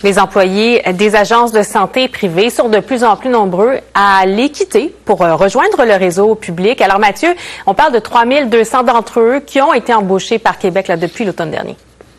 Les employés des agences de santé privées sont de plus en plus nombreux à les quitter pour rejoindre le réseau public. Alors Mathieu, on parle de 3200 d'entre eux qui ont été embauchés par Québec depuis l'automne dernier.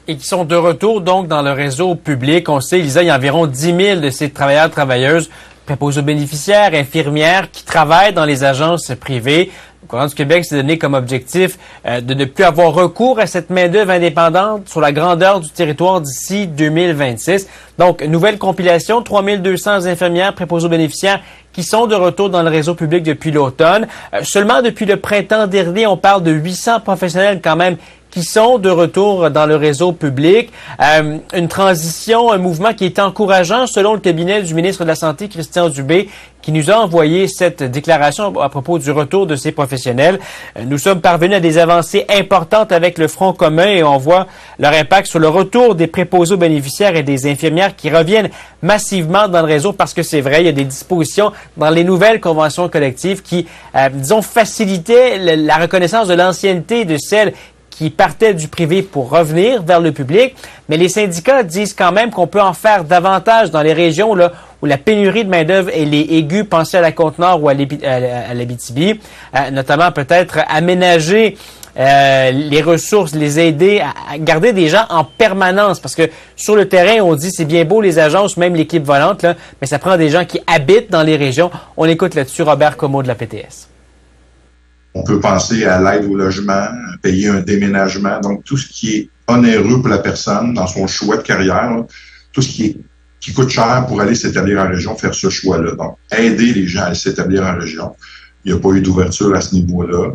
Et qui sont de retour donc dans le réseau public. On sait, Lisa, il y a environ 10 000 de ces travailleurs-travailleuses, préposés aux bénéficiaires, infirmières, qui travaillent dans les agences privées. Le gouvernement du Québec s'est donné comme objectif de ne plus avoir recours à cette main-d'œuvre indépendante sur la grandeur du territoire d'ici 2026. Donc, nouvelle compilation, 3200 infirmières préposées aux bénéficiaires qui sont de retour dans le réseau public depuis l'automne. Seulement depuis le printemps dernier, on parle de 800 professionnels quand même qui sont de retour dans le réseau public. Une transition, un mouvement qui est encourageant selon le cabinet du ministre de la Santé, Christian Dubé, qui nous a envoyé cette déclaration à propos du retour de ces professionnels. Nous sommes parvenus à des avancées importantes avec le Front commun et on voit leur impact sur le retour des préposés aux bénéficiaires et des infirmières qui reviennent massivement dans le réseau parce que c'est vrai, il y a des dispositions dans les nouvelles conventions collectives qui, disons, facilitaient la reconnaissance de l'ancienneté de celles qui partaient du privé pour revenir vers le public. Mais les syndicats disent quand même qu'on peut en faire davantage dans les régions là, où la pénurie de main-d'œuvre est aiguë. Pensez à la Côte-Nord ou à l'Abitibi. Notamment peut-être aménager les ressources, les aider à garder des gens en permanence. Parce que sur le terrain, on dit c'est bien beau les agences, même l'équipe volante, là, mais ça prend des gens qui habitent dans les régions. On écoute là-dessus Robert Comeau de la PTS. On peut penser à l'aide au logement, payer un déménagement, donc tout ce qui est onéreux pour la personne dans son choix de carrière, là, tout ce qui coûte cher pour aller s'établir en région, faire ce choix-là. Donc, aider les gens à s'établir en région. Il n'y a pas eu d'ouverture à ce niveau-là.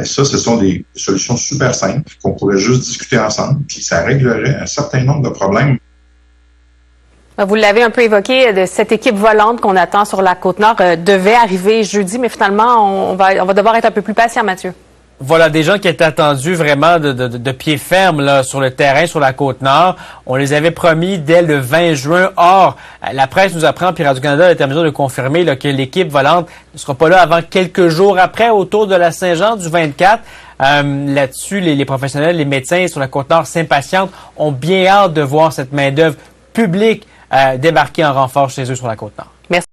Ce sont des solutions super simples qu'on pourrait juste discuter ensemble, puis ça réglerait un certain nombre de problèmes. Vous l'avez un peu évoqué, de cette équipe volante qu'on attend sur la Côte-Nord devait arriver jeudi, mais finalement, on va devoir être un peu plus patient, Mathieu. Voilà, des gens qui étaient attendus vraiment de pied ferme là, sur le terrain, sur la Côte-Nord. On les avait promis dès le 20 juin. Or, la presse nous apprend, puis Radio-Canada est en mesure de confirmer là, que l'équipe volante ne sera pas là avant quelques jours après, autour de la Saint-Jean du 24. Là-dessus, les professionnels, les médecins sur la Côte-Nord s'impatientent, ont bien hâte de voir cette main-d'œuvre publique débarquer en renfort chez eux sur la Côte-Nord. Merci.